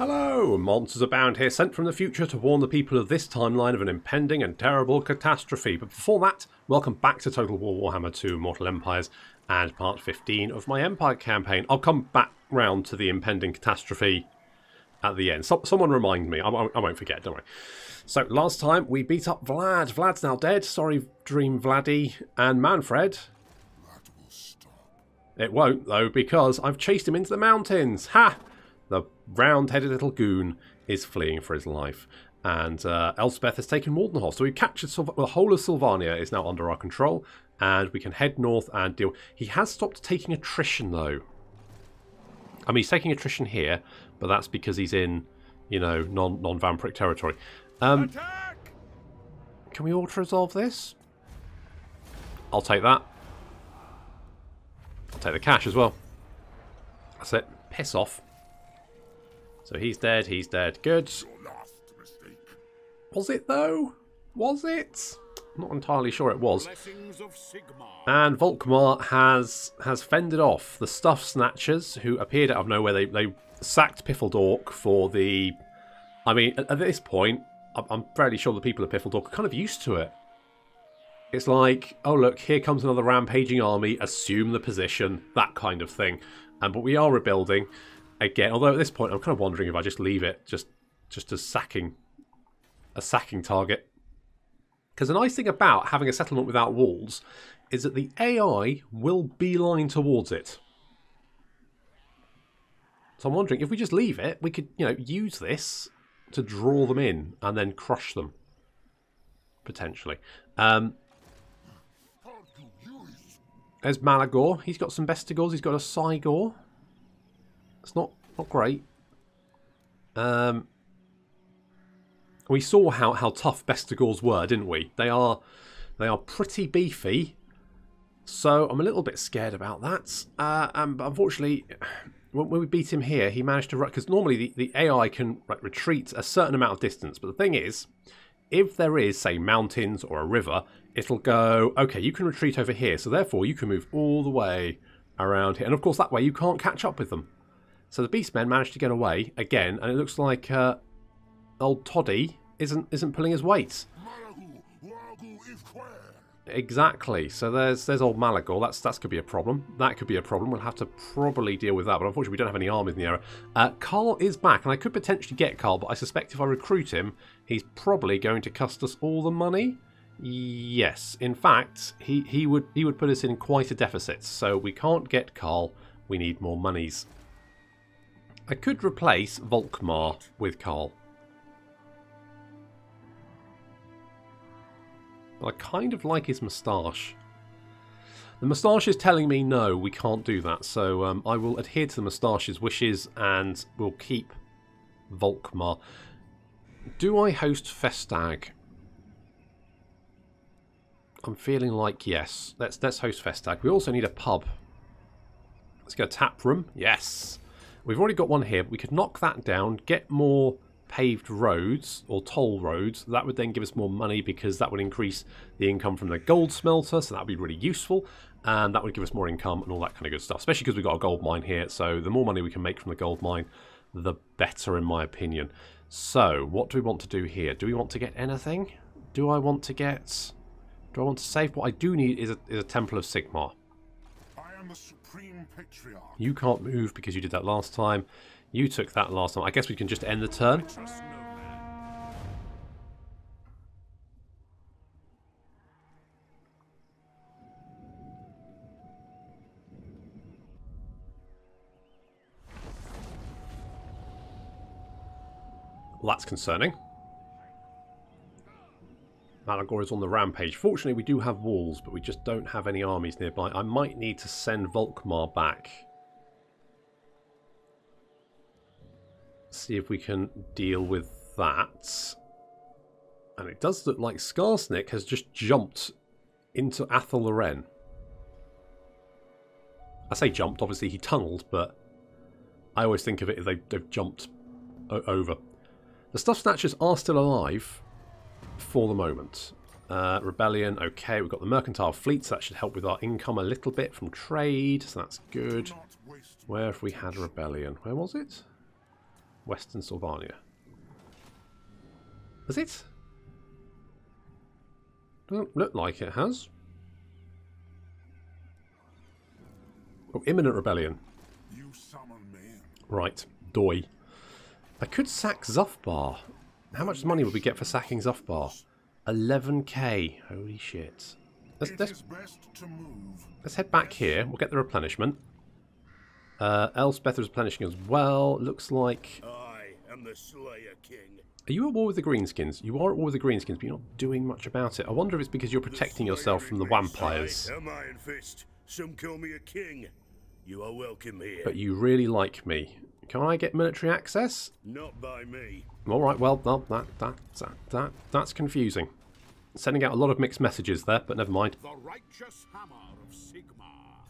Hello, MonstersAbound here, sent from the future to warn the people of this timeline of an impending and terrible catastrophe. But before that, welcome back to Total War Warhammer 2 Mortal Empires and part 15 of my Empire campaign. I'll come back round to the impending catastrophe at the end. Someone remind me, I won't forget, don't worry. So, last time we beat up Vlad. Vlad's now dead, sorry Dream Vladdy, and Manfred. That will stop. It won't, though, because I've chased him into the mountains. Ha! The round-headed little goon is fleeing for his life. And Elspeth has taken Waldenhof. So we've captured the whole of Sylvania is now under our control. And we can head north and deal. He has stopped taking attrition, though. I mean, he's taking attrition here. But that's because he's in, you know, non-vampiric territory. Attack! Can we auto-resolve this? I'll take that. I'll take the cash as well. That's it. Piss off. So he's dead, good. Your last mistake. Was it though? Was it? I'm not entirely sure it was. Blessings of Sigmar. And Volkmar has fended off the Stuff Snatchers, who appeared out of nowhere. They sacked Piffledork for the... I mean, at this point, I'm fairly sure the people of Piffledork are kind of used to it. It's like, oh look, here comes another rampaging army, assume the position, that kind of thing. But we are rebuilding. Again, although at this point I'm kind of wondering if I just leave it just as a sacking target. Because the nice thing about having a settlement without walls is that the AI will beeline towards it. So I'm wondering if we just leave it, we could, you know, use this to draw them in and then crush them potentially. There's Malagor. He's got some Bestigors. He's got a Cygor. It's not great. We saw how tough Bestigors were, didn't we? They are pretty beefy. So I'm a little bit scared about that. But unfortunately, when we beat him here, he managed to... Because normally the AI can retreat a certain amount of distance. But the thing is, if there is, say, mountains or a river, it'll go, okay, you can retreat over here. So therefore, you can move all the way around here. And of course, that way you can't catch up with them. So the Beastmen managed to get away again, and it looks like old Toddy isn't pulling his weight. Exactly. So there's old Malagor. That could be a problem. That could be a problem. We'll have to probably deal with that. But unfortunately, we don't have any armies in the area. Carl is back, and I could potentially get Carl, but I suspect if I recruit him, he's probably going to cost us all the money. Yes. In fact, he would put us in quite a deficit. So we can't get Carl. We need more monies. I could replace Volkmar with Carl. But I kind of like his moustache. The moustache is telling me no, we can't do that. So I will adhere to the moustache's wishes and we'll keep Volkmar. Do I host Festag? I'm feeling like yes. Let's host Festag. We also need a pub. Let's go tap room. Yes. We've already got one here, but we could knock that down, get more paved roads or toll roads. That would then give us more money because that would increase the income from the gold smelter, so that would be really useful. And that would give us more income and all that kind of good stuff, especially because we've got a gold mine here. So the more money we can make from the gold mine, the better, in my opinion. So what do we want to do here? Do we want to get anything? Do I want to save? What I do need is a Temple of Sigmar. I am the Supreme Patriarch. You can't move because you did that last time. You took that last time. I guess we can just end the turn. Trust no man. Well, that's concerning. Malagor is on the rampage. Fortunately, we do have walls, but we just don't have any armies nearby. I might need to send Volkmar back. See if we can deal with that. And it does look like Skarsnik has just jumped into Athel Loren. I say jumped, obviously he tunneled, but I always think of it as they've jumped over. The Stuff Snatchers are still alive for the moment. Rebellion, okay, we've got the Mercantile Fleet, so that should help with our income a little bit from trade, so that's good. Where have we had Rebellion? Where was it? Western Sylvania. Has it? Doesn't look like it has. Oh, imminent rebellion. You summon me. Right, Doi. I could sack Zufbar. How much money would we get for sacking Zufbar? 11k. Holy shit. Let's head back here. We'll get the replenishment. Elspeth is replenishing as well. Looks like... I am the Slayer King. Are you at war with the Greenskins? You are at war with the Greenskins, but you're not doing much about it. I wonder if it's because you're protecting yourself from the vampires. I am Iron Fist. Some call me a king. You are welcome here. But you really like me. Can I get military access? Not by me. All right, well, that's confusing. Sending out a lot of mixed messages there, but never mind. The righteous hammer of Sigmar.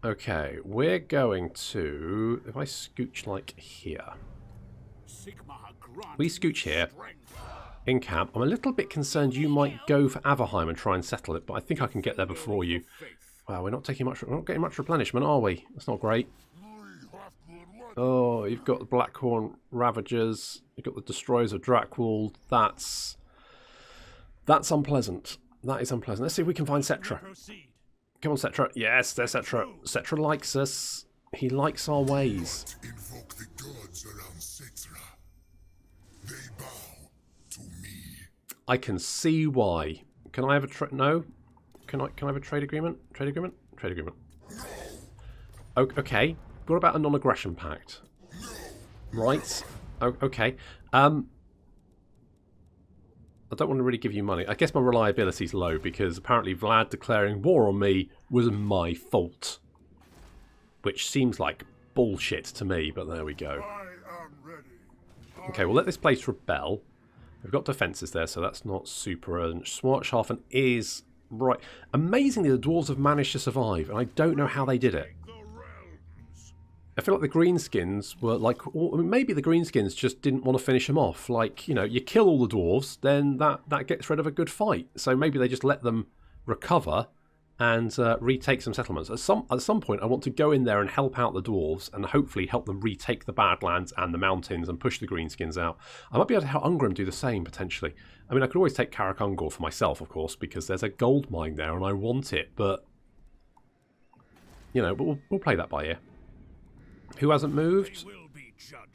Okay, we're going to... If I scooch like here. We scooch here. In camp. I'm a little bit concerned you might go for Averheim and try and settle it, but I think I can get there before you. Wow, we're not getting much replenishment, are we? That's not great. Oh, you've got the Blackhorn Ravagers. You've got the Destroyers of Drakwold. That's unpleasant. That is unpleasant. Let's see if we can find Cetra. Come on, Cetra. Yes, there's Cetra. Cetra likes us. He likes our ways. Invoke the gods around Cetra. They bow to me. I can see why. Can I have a no? Can I have a trade agreement? Trade agreement? Trade agreement. No. Okay. What about a non-aggression pact? No. Right. Okay. I don't want to really give you money. I guess my reliability is low because apparently Vlad declaring war on me was my fault. Which seems like bullshit to me, but there we go. I am ready. Okay, we'll let this place rebel. We've got defences there, so that's not super urgent. Swartshafen is... Right. Amazingly, the dwarves have managed to survive, and I don't know how they did it. I feel like the Greenskins were like... I mean, maybe the Greenskins just didn't want to finish them off. Like, you know, you kill all the dwarves, then that gets rid of a good fight. So maybe they just let them recover and retake some settlements. At some point, I want to go in there and help out the dwarves and hopefully help them retake the Badlands and the mountains and push the Greenskins out. I might be able to help Ungrim do the same, potentially. I mean, I could always take Karak Ungor for myself, of course, because there's a gold mine there and I want it, but... You know, but we'll play that by ear. Who hasn't moved?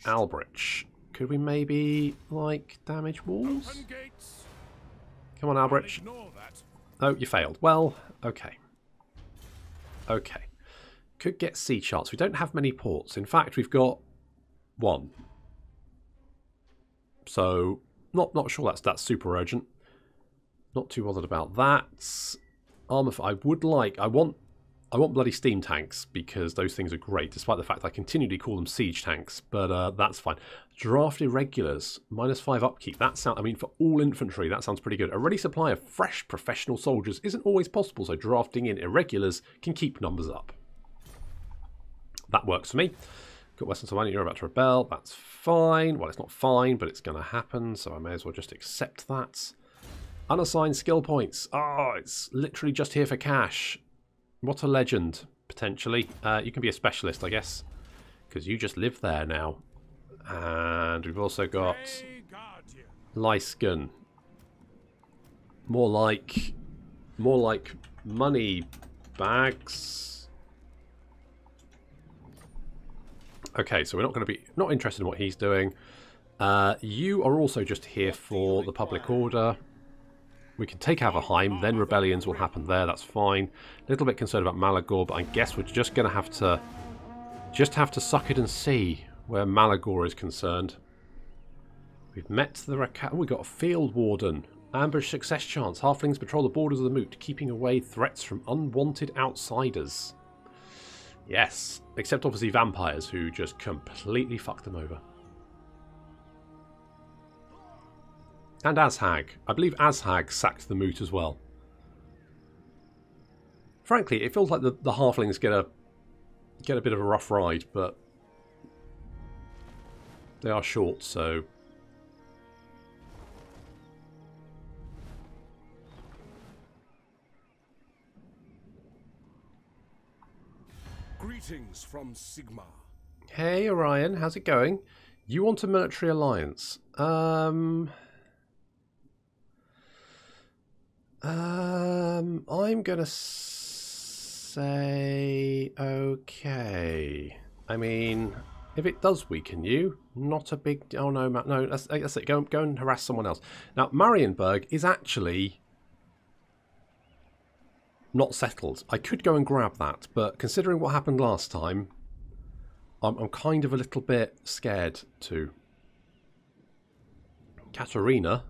Albrich. Could we maybe, like, damage walls? Come on, Albrich. Oh, you failed. Well, okay. Okay. Could get sea charts. We don't have many ports. In fact, we've got one. So, not sure that's super urgent. Not too bothered about that. Armor. I want bloody steam tanks because those things are great, despite the fact I continually call them siege tanks, but that's fine. Draft irregulars, -5 upkeep. That sounds, I mean, for all infantry, that sounds pretty good. A ready supply of fresh professional soldiers isn't always possible, so drafting in irregulars can keep numbers up. That works for me. Got Western Sylvania, you're about to rebel. That's fine. Well, it's not fine, but it's going to happen, so I may as well just accept that. Unassigned skill points. Oh, it's literally just here for cash. What a legend, potentially. You can be a specialist, I guess, because you just live there now. And we've also got Lysken. More like money bags. Okay, so we're not interested in what he's doing. You are also just here for the public order. We can take Averheim, then rebellions will happen there, that's fine. A little bit concerned about Malagor, but I guess we're just going to have to suck it and see where Malagor is concerned. We've met the we got a Field Warden. Ambush success chance. Halflings patrol the borders of the moot, keeping away threats from unwanted outsiders. Yes, except obviously vampires who just completely fucked them over. And Azhag. I believe Azhag sacked the moot as well. Frankly, it feels like the halflings get a bit of a rough ride, but they are short, so... Greetings from Sigmar. Hey Orion, how's it going? You want a military alliance? I'm gonna say okay. I mean, if it does weaken you, not a big. Oh no, no, that's it. Go and harass someone else. Now, Marienburg is actually not settled. I could go and grab that, but considering what happened last time, I'm kind of a little bit scared too. Katarina,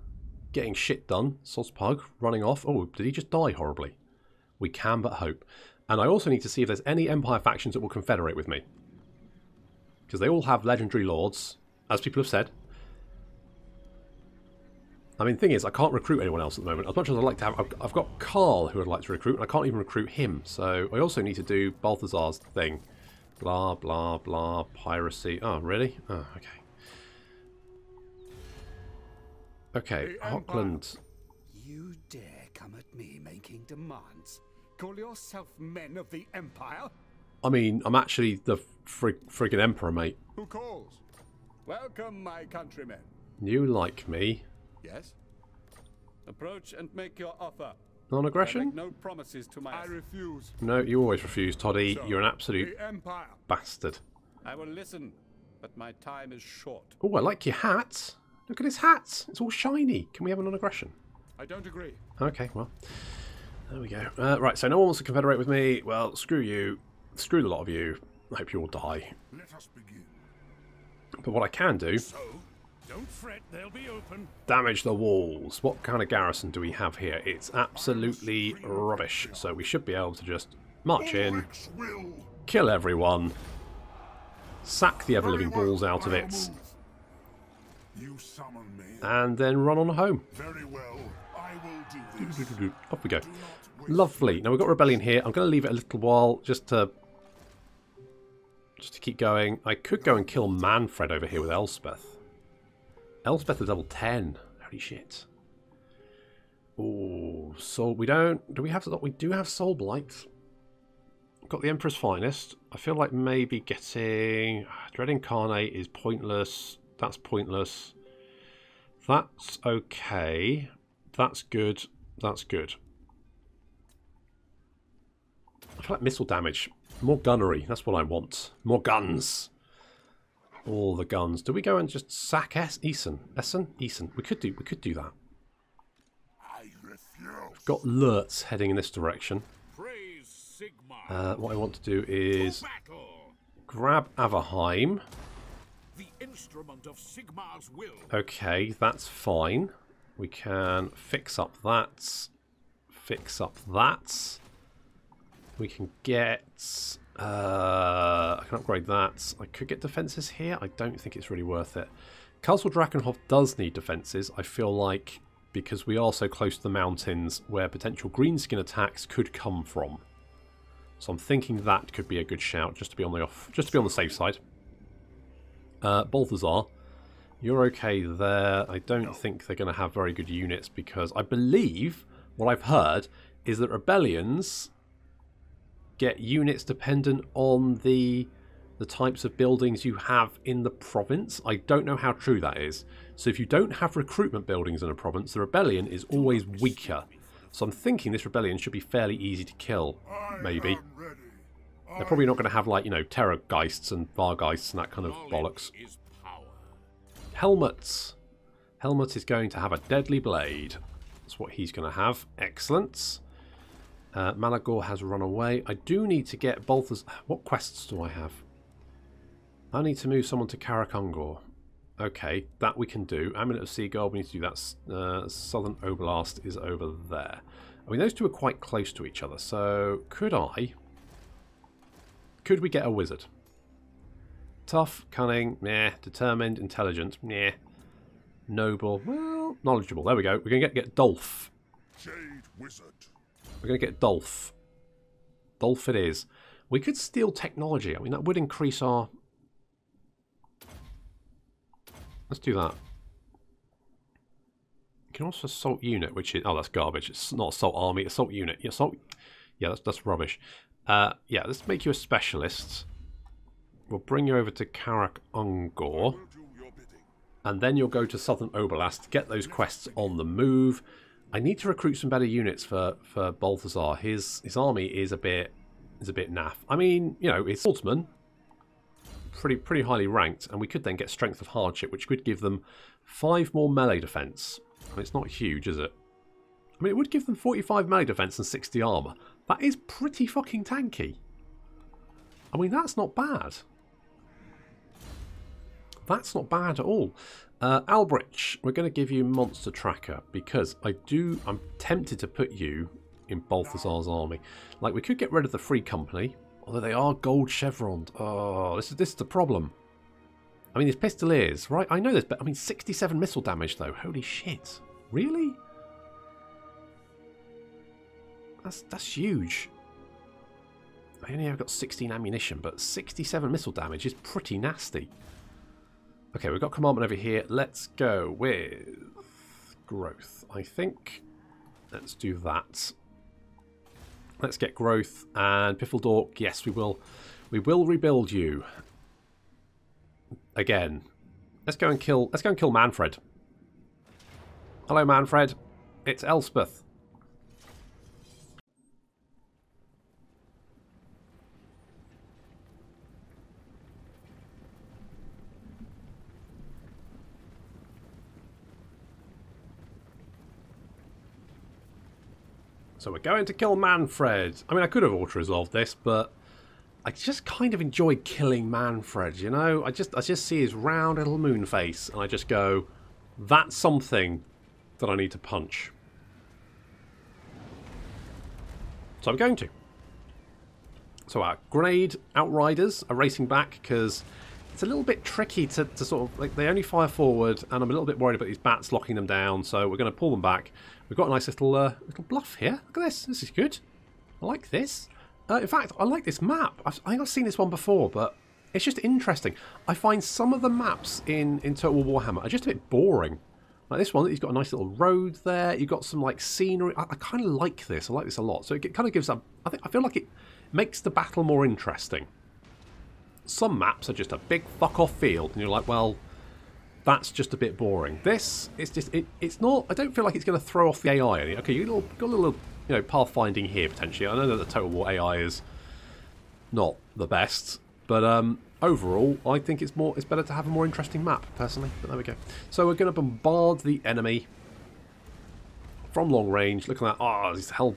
getting shit done. Sospug, running off. Oh, did he just die horribly? We can but hope. And I also need to see if there's any Empire factions that will confederate with me. Because they all have legendary lords, as people have said. I mean, the thing is, I can't recruit anyone else at the moment. As much as I'd like to have... I've got Karl, who I'd like to recruit, and I can't even recruit him. So I also need to do Balthazar's thing. Blah, blah, blah, piracy. Oh, really? Oh, okay. Okay, Auckland. You dare come at me making demands? Call yourself men of the Empire? I mean, I'm actually the friggin' Emperor, mate. Who calls? Welcome, my countrymen. You like me. Yes? Approach and make your offer. Non-aggression? No promises to my... I refuse. No, you always refuse, Toddy. So, you're an absolute the Empire. Bastard. I will listen, but my time is short. Oh, I like your hat. Look at his hat. It's all shiny. Can we have a non-aggression? I don't agree. Okay, well. There we go. Right, so no one wants to confederate with me. Well, screw you. Screw the lot of you. I hope you all die. Let us begin. But what I can do... So, don't fret, they'll be open. Damage the walls. What kind of garrison do we have here? It's absolutely rubbish. So we should be able to just march in, kill everyone, sack the ever-living balls out of it, You summon me. and then run on home. Very well, I will do this. Off we go. Lovely. Now we've got rebellion here. I'm going to leave it a little while just to keep going. I could go and kill Manfred over here with Elspeth. Elspeth is level 10. Holy shit. Oh, so we don't... Do we have... We do have Soul Blight. Got the Emperor's Finest. I feel like maybe getting... Dread Incarnate is pointless. That's pointless. That's okay. That's good. That's good. I feel like missile damage. More gunnery. That's what I want. More guns. All the guns. Do we go and just sack Essen? We could do that. I refuse. Got Lurtz heading in this direction. Praise Sigmar. What I want to do is grab Averheim. The instrument of Sigmar's will. Okay, that's fine. We can fix up that. Fix up that. We can get... I can upgrade that. I could get defences here. I don't think it's really worth it. Castle Drakenhof does need defences, I feel like, because we are so close to the mountains where potential greenskin attacks could come from. So I'm thinking that could be a good shout, just to be on the safe side. Balthazar, you're okay there. I don't think they're going to have very good units because I believe what I've heard is that rebellions get units dependent on the types of buildings you have in the province. I don't know how true that is. So if you don't have recruitment buildings in a province, the rebellion is always weaker. So I'm thinking this rebellion should be fairly easy to kill, maybe. They're probably not going to have, like, you know, Terrorgeists and Vargeists and that kind of bollocks. Helmut. Helmut is going to have a deadly blade. That's what he's going to have. Excellent. Malagor has run away. I do need to get Balthazar. What quests do I have? I need to move someone to Karakungor. Okay, that we can do. Amulet of Seagull, we need to do that. Southern Oblast is over there. I mean, those two are quite close to each other, so could we get a wizard? Tough, cunning, meh. Determined, intelligent, meh. Noble, well, knowledgeable. There we go. We're going to get Dolph. Jade Wizard. We're going to get Dolph. Dolph it is. We could steal technology. I mean, that would increase our... Let's do that. You can also assault unit, which is... Oh, that's garbage. It's not assault army. Assault unit. Yeah, assault... Yeah, that's rubbish. Yeah, let's make you a specialist. We'll bring you over to Karak Ungor. and then you'll go to Southern Oblast to get those quests on the move. I need to recruit some better units for Balthazar. His army is a bit naff. I mean, you know, his swordsman pretty highly ranked, and we could then get Strength of Hardship, which could give them 5 more melee defense. I mean, it's not huge, is it? I mean, it would give them 45 melee defense and 60 armor. That is pretty fucking tanky. I mean, that's not bad. That's not bad at all. Albrich, we're going to give you Monster Tracker because I'm tempted to put you in Balthazar's army. Like, we could get rid of the Free Company, although they are gold chevroned. Oh, this is the problem. I mean, these Pistoliers, right? I know this, but I mean, 67 missile damage though. Holy shit! Really? That's huge. I only have got 16 ammunition, but 67 missile damage is pretty nasty. Okay, we've got commandment over here. Let's go with growth. I think let's do that. Let's get growth and Piffledork. Yes, we will. We will rebuild you again. Let's go and kill Manfred. Hello, Manfred. It's Elspeth. So we're going to kill Manfred. I mean, I could have auto-resolved this, but I just kind of enjoy killing Manfred, you know? I just see his round little moon face, and I just go, that's something that I need to punch. So I'm going to. So our grenade outriders are racing back, because it's a little bit tricky to sort of, like, they only fire forward, and I'm a little bit worried about these bats locking them down, so we're going to pull them back. We've got a nice little bluff here. Look at this. This is good. I like this. In fact, I like this map. I think I've seen this one before, but it's just interesting. I find some of the maps in Total War Warhammer are just a bit boring. Like this one, you've got a nice little road there. You've got some like scenery. I kind of like this. I like this a lot. So it kind of gives up. I feel like it makes the battle more interesting. Some maps are just a big fuck off field, and you're like, well, that's just a bit boring. This, it's not. I don't feel like it's going to throw off the AI. Okay, you got a little, you know, pathfinding here potentially. I know that the Total War AI is not the best, but overall, I think it's better to have a more interesting map personally. But there we go. So we're going to bombard the enemy from long range. Look at that. Oh, this hell.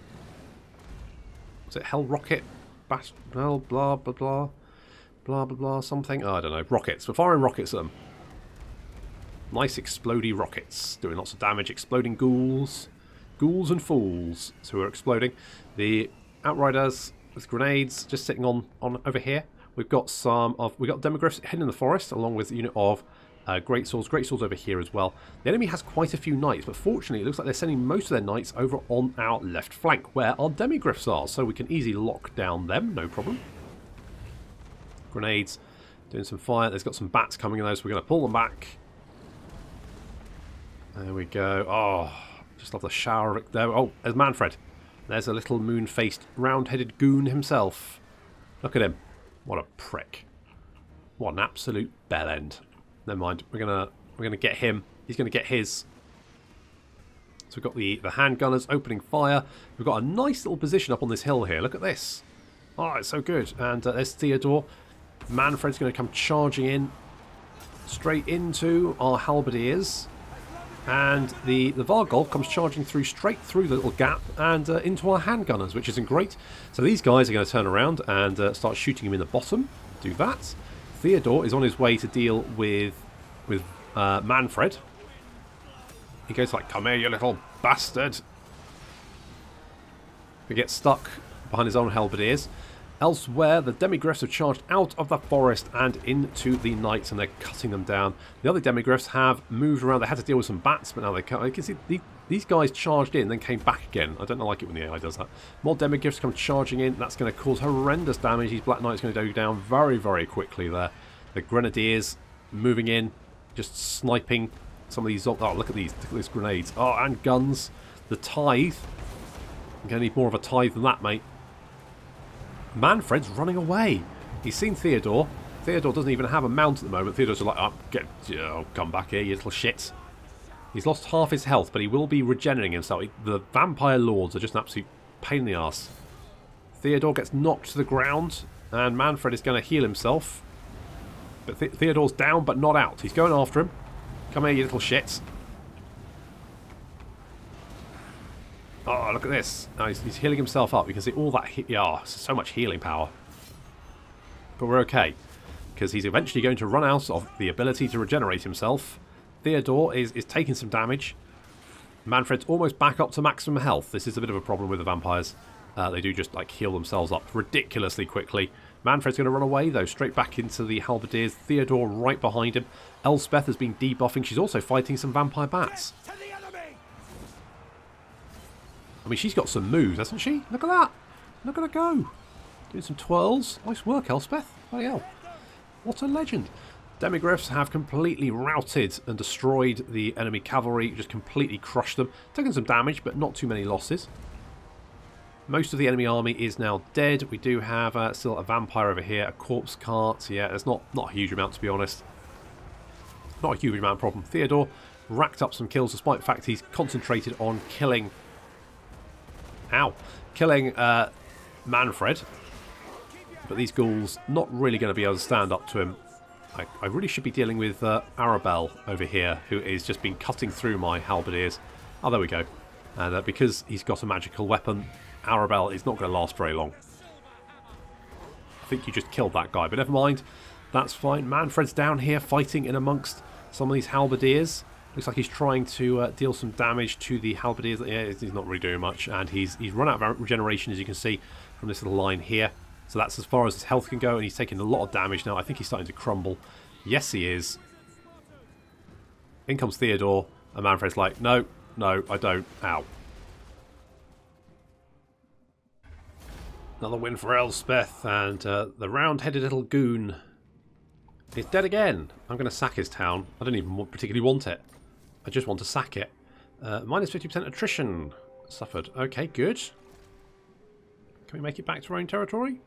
Was it hell rocket? Bash. Blah blah blah blah blah blah blah something. Oh, I don't know. Rockets. We're firing rockets at them. Nice explodey rockets, doing lots of damage, exploding ghouls. Ghouls and fools who are exploding. The outriders with grenades just sitting on over here. We've got demogryphs hidden in the forest, along with a unit of great swords over here as well. The enemy has quite a few knights, but fortunately it looks like they're sending most of their knights over on our left flank, where our demogryphs are, so we can easily lock down them, no problem. Grenades, doing some fire. There's got some bats coming in those, so we're going to pull them back. There we go. Oh, just love the shower of it there. Oh, there's Manfred. There's a little moon-faced, round-headed goon himself. Look at him. What a prick. What an absolute bellend. Never mind. We're gonna get him. He's gonna get his. So we've got the handgunners opening fire. We've got a nice little position up on this hill here. Look at this. Oh, it's so good. And there's Theodore. Manfred's going to come charging in straight into our halberdiers. And the Vargol comes charging through straight through the little gap and into our handgunners, which isn't great. So these guys are going to turn around and start shooting him in the bottom. Do that. Theodore is on his way to deal with Manfred. He goes like, "Come here, you little bastard." He gets stuck behind his own halberdiers. Elsewhere, the demigryphs have charged out of the forest and into the knights, and they're cutting them down. The other demigryphs have moved around. They had to deal with some bats, but now they can't. You can see these guys charged in, then came back again. I don't like it when the AI does that. More demigryphs come charging in. That's going to cause horrendous damage. These black knights are going to go down very, very quickly there. The grenadiers moving in, just sniping some of these. Oh, look at these grenades. Oh, and guns. The tithe. I'm going to need more of a tithe than that, mate. Manfred's running away. He's seen Theodore. Theodore doesn't even have a mount at the moment. Theodore's like, oh, come back here, you little shit. He's lost half his health, but he will be regenerating himself. The vampire lords are just an absolute pain in the arse. Theodore gets knocked to the ground, and Manfred is going to heal himself. But Theodore's down, but not out. He's going after him. Come here, you little shit. Oh, look at this. Oh, he's healing himself up. You can see all that... so much healing power. But we're okay, because he's eventually going to run out of the ability to regenerate himself. Theodore is taking some damage. Manfred's almost back up to maximum health. This is a bit of a problem with the vampires. They do just like heal themselves up ridiculously quickly. Manfred's going to run away though, straight back into the halberdiers. Theodore right behind him. Elspeth has been debuffing. She's also fighting some vampire bats. I mean, she's got some moves, hasn't she? Look at that. Look at her go. Doing some twirls. Nice work, Elspeth. Bloody hell. What a legend. Demigryphs have completely routed and destroyed the enemy cavalry. Just completely crushed them. Taken some damage, but not too many losses. Most of the enemy army is now dead. We do have still a vampire over here. A corpse cart. Yeah, there's not a huge amount, to be honest. Not a huge amount of problem. Theodore racked up some kills, despite the fact he's concentrated on killing... Killing Manfred. But these ghouls not really going to be able to stand up to him. I really should be dealing with Arabelle over here, who is just been cutting through my halberdiers. Oh, there we go. And because he's got a magical weapon, Arabelle is not going to last very long. I think you just killed that guy, but never mind. That's fine. Manfred's down here fighting in amongst some of these halberdiers. Looks like he's trying to deal some damage to the halberdiers. Yeah, he's not really doing much, and he's run out of regeneration, as you can see from this little line here. So that's as far as his health can go, and he's taking a lot of damage now. I think he's starting to crumble. Yes, he is. In comes Theodore, and Manfred's like, no, I don't. Ow. Another win for Elspeth, and the round-headed little goon is dead again. I'm going to sack his town. I don't even particularly want it. I just want to sack it. Minus 50% attrition suffered. Okay, good. Can we make it back to our own territory?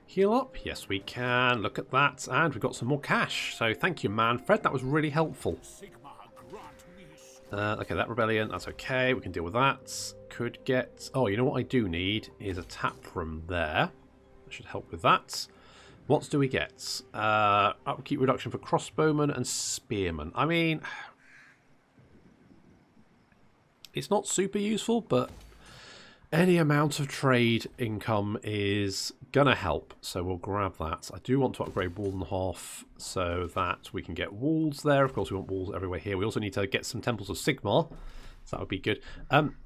Heal up? Yes, we can. Look at that. And we've got some more cash. So thank you, Manfred. That was really helpful. Okay, that rebellion. That's okay. We can deal with that. Could get... Oh, you know what I do need is a tap room there. That should help with that. What do we get? Upkeep reduction for crossbowmen and spearmen. I mean... It's not super useful, but... Any amount of trade income is going to help, so we'll grab that. I do want to upgrade Wall and Half so that we can get walls there. Of course, we want walls everywhere here. We also need to get some Temples of Sigmar, so that would be good.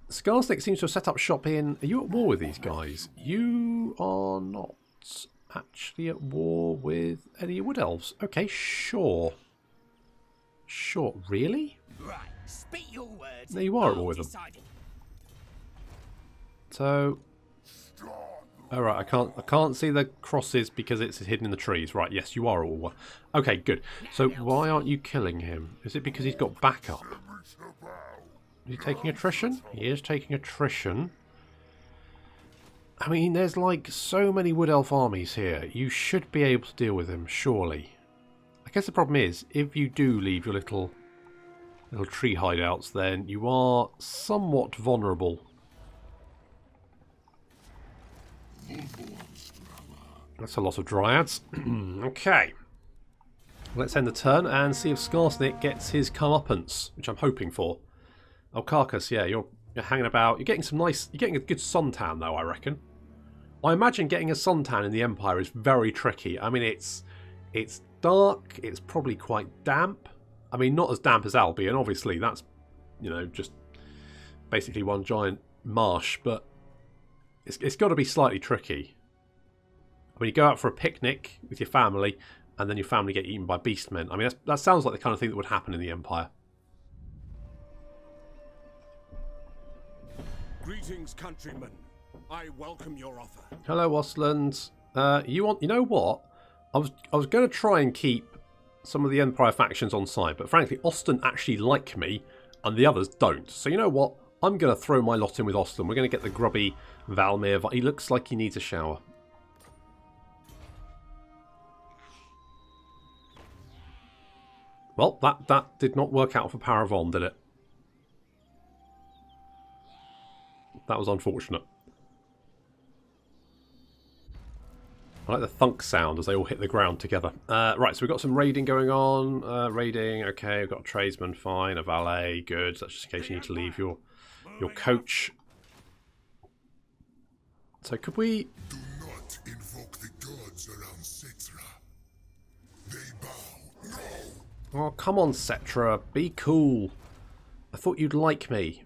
Skarsnik seems to have set up shop in... Are you at war with these guys? You are not actually at war with any Wood Elves. Okay, sure. Sure, really? Right, speak your words. No, you are at war with them. So, all right, I can't see the crosses because it's hidden in the trees. Right, yes, you are all. Okay, good. So why aren't you killing him? Is it because he's got backup? Is he taking attrition? He is taking attrition. I mean, there's like so many Wood Elf armies here. You should be able to deal with him, surely. I guess the problem is, if you do leave your little tree hideouts, then you are somewhat vulnerable. That's a lot of dryads. Okay. Let's end the turn and see if Skarsnik gets his comeuppance, which I'm hoping for. Oh, Carcass, yeah, you're hanging about. You're getting some nice... You're getting a good suntan, though, I reckon. I imagine getting a suntan in the Empire is very tricky. I mean, it's dark. It's probably quite damp. I mean, not as damp as Albion, obviously. That's, you know, just basically one giant marsh, but... It's got to be slightly tricky. When you go out for a picnic with your family, and then your family get eaten by beastmen. I mean, that sounds like the kind of thing that would happen in the Empire. Greetings, countrymen. I welcome your offer. Hello, Ostland. You know what? I was going to try and keep some of the Empire factions on side, but frankly, Ostland actually like me, and the others don't. So you know what? I'm going to throw my lot in with Ostland. We're going to get the grubby Valmir. He looks like he needs a shower. Well, that did not work out for Paravon, did it? That was unfortunate. I like the thunk sound as they all hit the ground together. Right, so we've got some raiding going on. Raiding, okay, we've got a tradesman, fine, a valet, good. That's just in case you need to leave your coach. So could we... Do not invoke the gods around Citra. They bow. No! Oh, come on, Cetra. Be cool. I thought you'd like me.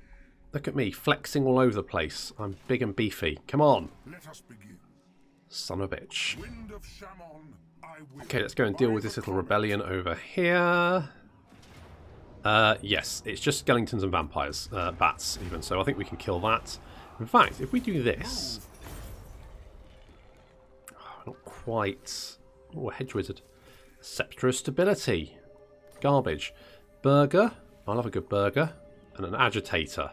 Look at me, flexing all over the place. I'm big and beefy. Come on. Let us begin. Son of a bitch. Wind of Shaman, I will. Okay, let's go and deal with this little rebellion over here. Yes, it's just skeletons and vampires. Bats, even. So I think we can kill that. In fact, if we do this... Oh, not quite... Oh, a hedge wizard. Scepter of Stability. Garbage. Burger. I love a good burger. And an agitator.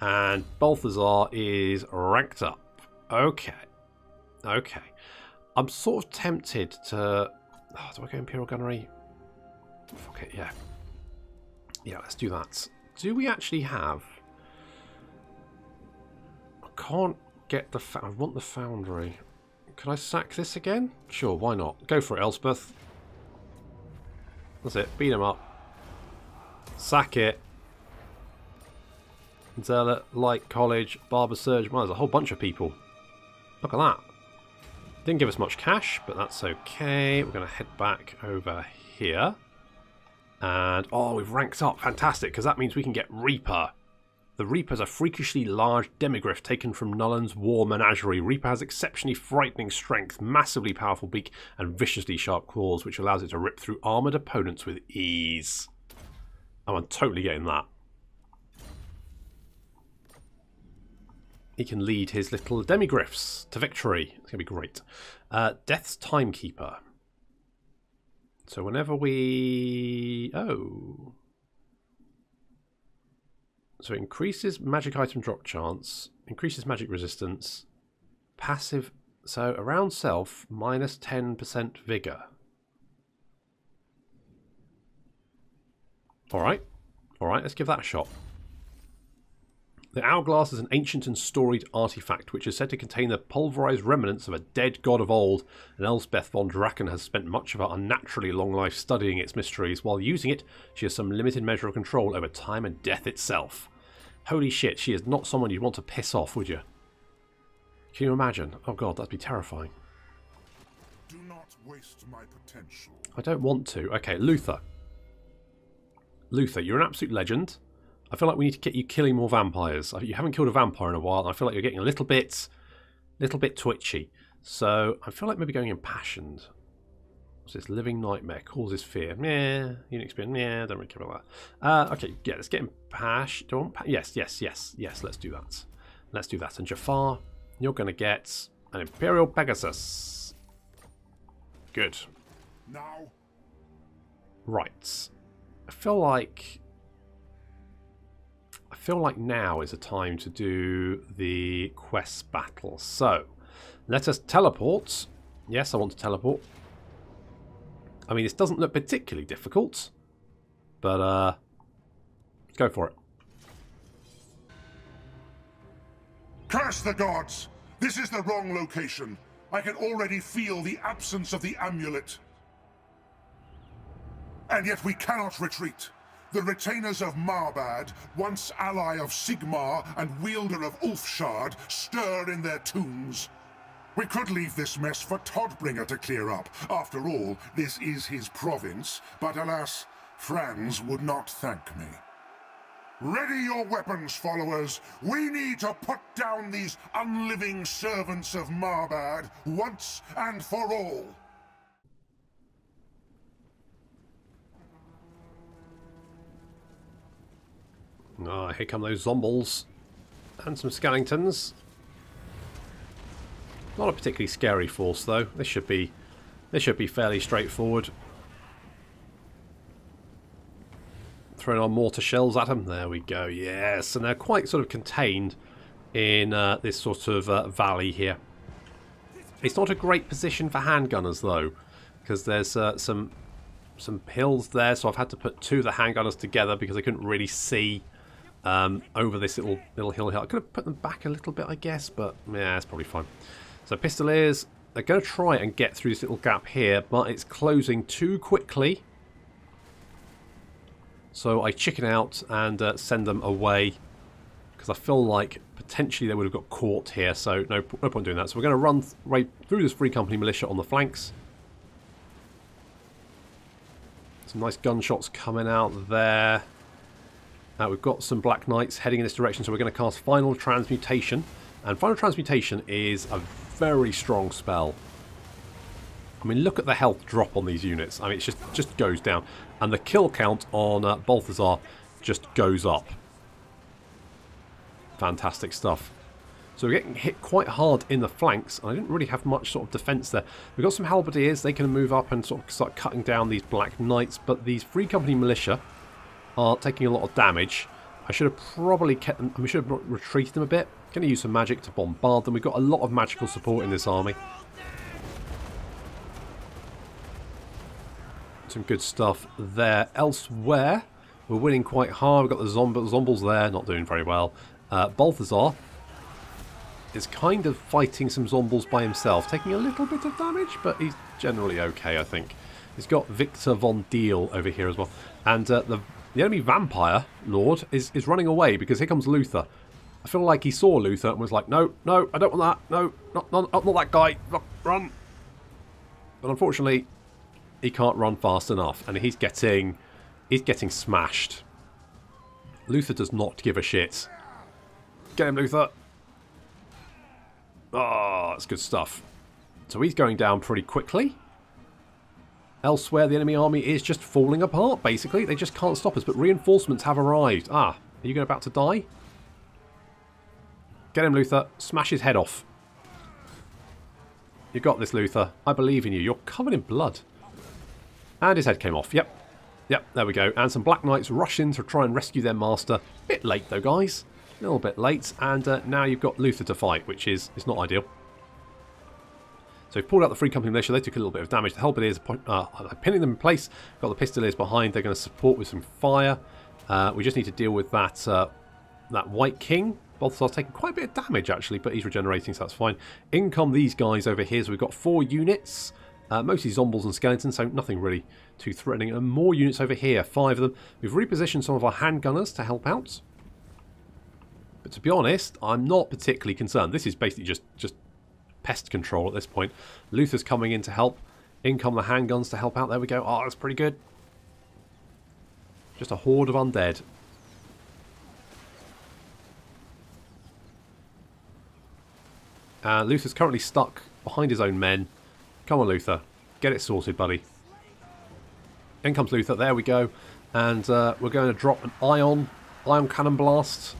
And Balthazar is ranked up. Okay. Okay. I'm sort of tempted to... Oh, do I go Imperial Gunnery? Fuck it, yeah. Yeah, let's do that. Do we actually have... I can't get the... I want the Foundry. Can I sack this again? Sure, why not? Go for it, Elspeth. That's it. Beat him up. Sack it. Zealot, Light College, Barber Surge. Well, there's a whole bunch of people. Look at that. Didn't give us much cash, but that's okay. We're going to head back over here. And, oh, we've ranked up. Fantastic, because that means we can get Reaper. The Reaper's a freakishly large demigryph taken from Nullen's War Menagerie. Reaper has exceptionally frightening strength, massively powerful beak, and viciously sharp claws, which allows it to rip through armoured opponents with ease. Oh, I'm totally getting that. He can lead his little demigryphs to victory. It's going to be great. Death's Timekeeper. So whenever we... Oh. So it increases magic item drop chance, increases magic resistance, passive... So around self, minus 10% vigor. Alright. Alright, let's give that a shot. The Hourglass is an ancient and storied artifact which is said to contain the pulverized remnants of a dead god of old, and Elspeth von Draken has spent much of her unnaturally long life studying its mysteries. While using it, she has some limited measure of control over time and death itself. Holy shit, she is not someone you'd want to piss off, would you? Can you imagine? Oh god, that'd be terrifying. Do not waste my potential. I don't want to. Okay, Luther. Luther, you're an absolute legend. I feel like we need to get you killing more vampires. You haven't killed a vampire in a while, and I feel like you're getting a little bit twitchy. So I feel like maybe going Impassioned. What's this? Living Nightmare causes fear. Meh. Unit experience. Meh. Don't really care about that. Okay, yeah, let's get Impassioned. Yes. Let's do that. Let's do that. And Jafar, you're going to get an Imperial Pegasus. Good. Now. Right. I feel like now is a time to do the quest battle. So, let us teleport. Yes, I want to teleport. I mean, this doesn't look particularly difficult, but go for it. Curse the gods! This is the wrong location. I can already feel the absence of the amulet. And yet we cannot retreat. The retainers of Marbad, once ally of Sigmar and wielder of Ulfshard, stir in their tombs. We could leave this mess for Todbringer to clear up. After all, this is his province, but alas, Franz would not thank me. Ready your weapons, followers. We need to put down these unliving servants of Marbad once and for all. Ah, here come those zombies. And some skeletons. Not a particularly scary force though. This should be fairly straightforward. Throwing our mortar shells at them. There we go. Yes, and they're quite sort of contained in this sort of valley here. It's not a great position for handgunners though, because there's some some hills there, so I've had to put two of the handgunners together because I couldn't really see over this little hill here. I could have put them back a little bit, I guess, but yeah, it's probably fine. So Pistoliers, they're going to try and get through this little gap here, but it's closing too quickly. So I chicken out and send them away because I feel like potentially they would have got caught here, so no point doing that. So we're going to run right through this Free Company militia on the flanks. Some nice gunshots coming out there. We've got some Black Knights heading in this direction, so we're going to cast Final Transmutation. And Final Transmutation is a very strong spell. I mean, look at the health drop on these units. I mean, it just goes down. And the kill count on Balthazar just goes up. Fantastic stuff. So we're getting hit quite hard in the flanks. And I didn't really have much sort of defense there. We've got some Halberdiers. They can move up and sort of start cutting down these Black Knights. But these Free Company militia are taking a lot of damage. I should have probably kept them. We should have retreated them a bit. Going to use some magic to bombard them. We've got a lot of magical support in this army. Some good stuff there. Elsewhere, we're winning quite hard. We've got the Zombles there, not doing very well. Balthazar is kind of fighting some Zombles by himself, taking a little bit of damage, but he's generally okay, I think. He's got Victor von Deal over here as well. And the enemy Vampire Lord is running away because here comes Luther. I feel like he saw Luther and was like, no, no, I don't want that. No, not that guy. Run. But unfortunately, he can't run fast enough, and he's getting smashed. Luther does not give a shit. Get him, Luther. Oh, that's good stuff. So he's going down pretty quickly. Elsewhere, the enemy army is just falling apart, basically. They just can't stop us, but reinforcements have arrived. Ah, are you about to die? Get him, Luther. Smash his head off. You got this, Luther. I believe in you. You're covered in blood. And his head came off. Yep. Yep, there we go. And some Black Knights rush in to try and rescue their master. Bit late, though, guys. A little bit late. And now you've got Luther to fight, which is not ideal. So we've pulled out the Free Company militia. They took a little bit of damage. The Halberdiers are pinning them in place. Got the Pistoliers behind. They're going to support with some fire. We just need to deal with that White King. Balthazar's taking quite a bit of damage, actually, but he's regenerating, so that's fine. In come these guys over here. So we've got 4 units. Mostly Zombles and Skeletons, so nothing really too threatening. And more units over here, 5 of them. We've repositioned some of our handgunners to help out. But to be honest, I'm not particularly concerned. This is basically just pest control at this point. Luther's coming in to help. In come the handguns to help out. There we go. Oh, that's pretty good. Just a horde of undead. Luther's currently stuck behind his own men. Come on, Luther. Get it sorted, buddy. In comes Luther. There we go. And we're going to drop an ion cannon blast.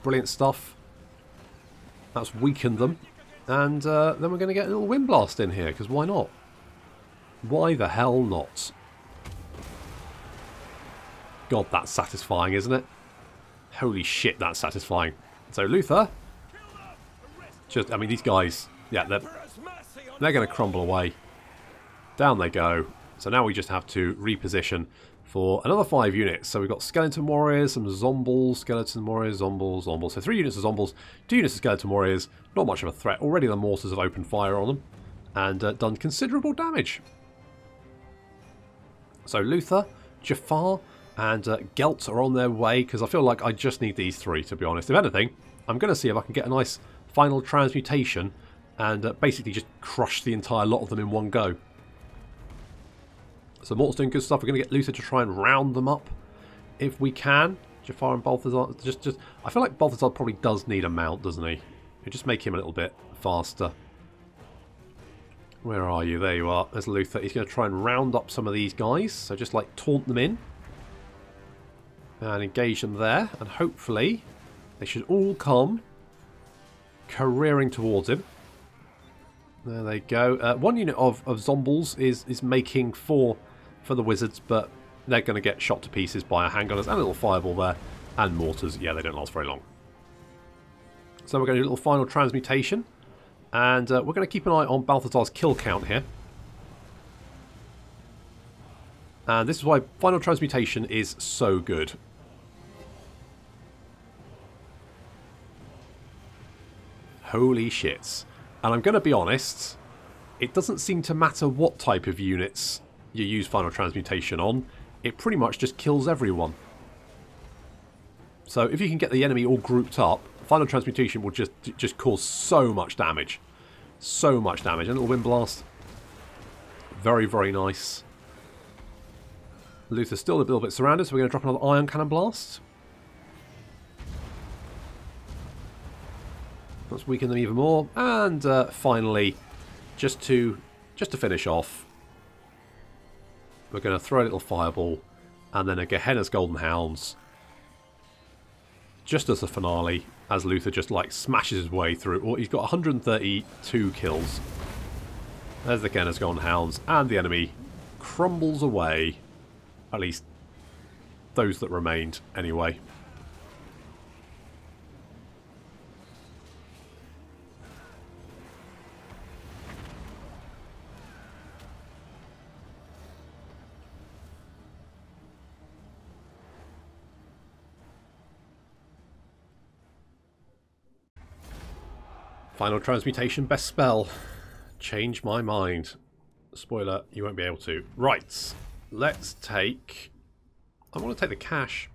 Brilliant stuff. That's weakened them. And then we're going to get a little wind blast in here, because why not? Why the hell not? God, that's satisfying, isn't it? Holy shit, that's satisfying. So Luther, I mean, these guys, yeah, they're going to crumble away. Down they go. So now we just have to reposition for another 5 units. So we've got Skeleton Warriors, some Zombles, Skeleton Warriors, Zombles, Zombles. So 3 units of Zombles, 2 units of Skeleton Warriors. Not much of a threat. Already the mortars have opened fire on them and done considerable damage. So Luther, Jafar, and Gelty are on their way, because I feel like I just need these 3, to be honest. If anything, I'm going to see if I can get a nice Final Transmutation and basically just crush the entire lot of them in one go. So Mort's doing good stuff. We're going to get Luther to try and round them up if we can. Jafar and Balthazar, I feel like Balthazar probably does need a mount, doesn't he? It'll just make him a little bit faster. Where are you? There you are. There's Luther. He's going to try and round up some of these guys. So just like taunt them in. And engage them there. And hopefully they should all come careering towards him. There they go. 1 unit of Zombles is making 4 for the wizards, but they're going to get shot to pieces by our handgunners. And a little fireball there. And mortars. Yeah, they don't last very long. So we're going to do a little Final Transmutation. And we're going to keep an eye on Balthazar's kill count here. And this is why Final Transmutation is so good. Holy shit. And I'm going to be honest, it doesn't seem to matter what type of units you use Final Transmutation on. It pretty much just kills everyone. So if you can get the enemy all grouped up, Final Transmutation will just cause so much damage. So much damage. And a little Wind Blast. Very, very nice. Luther's still a little bit surrounded, so we're going to drop another Ion Cannon Blast. Let's weaken them even more. And finally, just to finish off, we're going to throw a little Fireball and then a Gehenna's Golden Hounds. Just as the finale, as Luther just like smashes his way through. Well, he's got 132 kills. There's the Gehenna's Golden Hounds, and the enemy crumbles away. At least those that remained, anyway. Final Transmutation, best spell. Change my mind. Spoiler, you won't be able to. Right, let's take... I want to take the cash.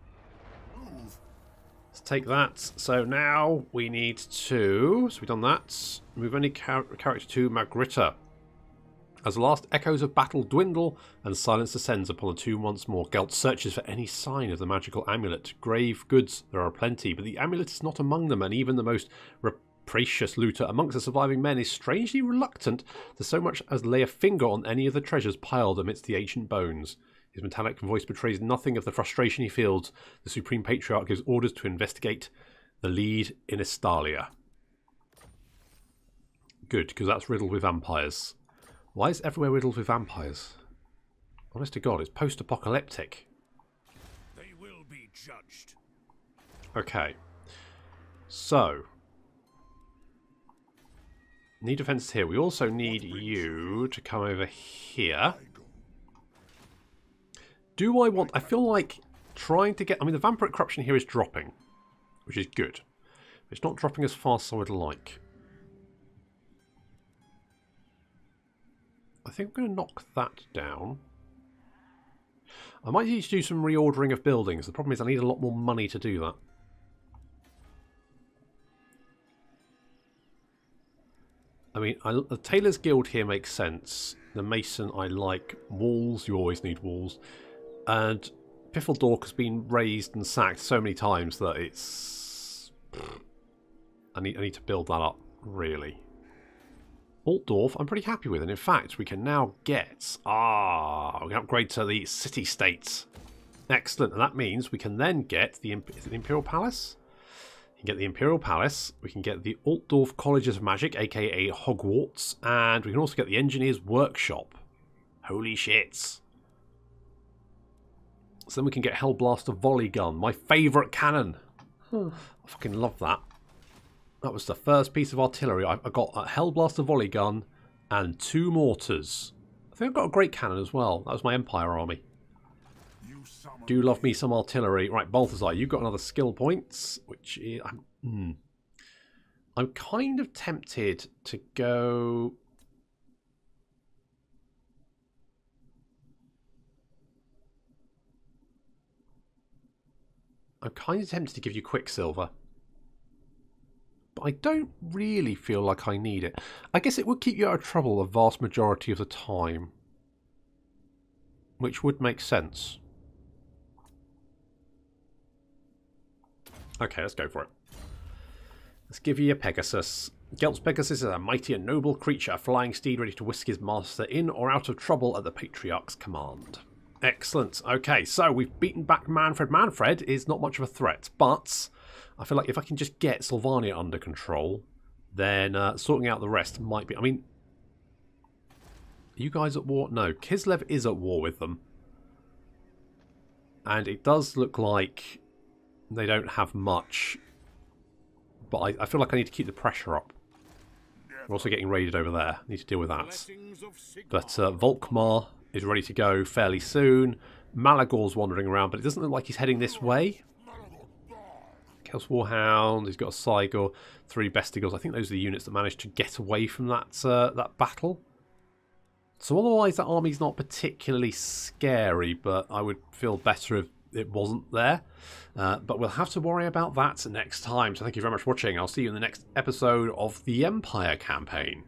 Let's take that. So now we need to... So we've done that. Move any character to Magritta. As the last echoes of battle dwindle and silence descends upon the tomb once more, Gelt searches for any sign of the magical amulet. Grave goods there are plenty, but the amulet is not among them, and even the most rapacious looter amongst the surviving men is strangely reluctant to so much as lay a finger on any of the treasures piled amidst the ancient bones. His metallic voice betrays nothing of the frustration he feels. The Supreme Patriarch gives orders to investigate the lead in Estalia. Good, because that's riddled with vampires. Why is everywhere riddled with vampires? Honest to God, it's post-apocalyptic. They will be judged. Okay. So. Need defense here. We also need you to come over here. Do I want... I feel like trying to get... I mean, the Vampiric Corruption here is dropping, which is good. It's not dropping as fast as I would like. I think I'm going to knock that down. I might need to do some reordering of buildings. The problem is I need a lot more money to do that. I mean, the Tailor's Guild here makes sense. The Mason I like. Walls, you always need walls. And Piffledork has been raised and sacked so many times that it's... I need to build that up, really. Altdorf, I'm pretty happy with, and in fact, we can now get... we can upgrade to the city-states. Excellent, and that means we can then get the Imperial Palace. We can get the Imperial Palace, we can get the Altdorf Colleges of Magic, aka Hogwarts, and we can also get the Engineer's Workshop. Holy shits. So then we can get Hellblaster Volley Gun, my favourite cannon. I fucking love that. That was the first piece of artillery. I got a Hellblaster Volley Gun and 2 mortars. I think I've got a great cannon as well. That was my Empire army. Do love me some artillery. Right, Balthazar, you've got another skill points, which is... I'm kind of tempted to go... I'm kind of tempted to give you Quicksilver. But I don't really feel like I need it. I guess it would keep you out of trouble the vast majority of the time. Which would make sense. Okay, let's go for it. Let's give you a Pegasus. Gelt's Pegasus is a mighty and noble creature, a flying steed ready to whisk his master in or out of trouble at the Patriarch's command. Excellent. Okay, so we've beaten back Manfred. Manfred is not much of a threat, but I feel like if I can just get Sylvania under control, then sorting out the rest might be... I mean, are you guys at war? No, Kislev is at war with them. And it does look like they don't have much. But I feel like I need to keep the pressure up. We're also getting raided over there. Need to deal with that. But Volkmar is ready to go fairly soon. Malagor's wandering around, but it doesn't look like he's heading this way. Chaos Warhound, he's got a Cygor, 3 Bestigors. I think those are the units that managed to get away from that that battle. So otherwise that army's not particularly scary, but I would feel better if it wasn't there. But we'll have to worry about that next time. So thank you very much for watching. I'll see you in the next episode of the Empire campaign.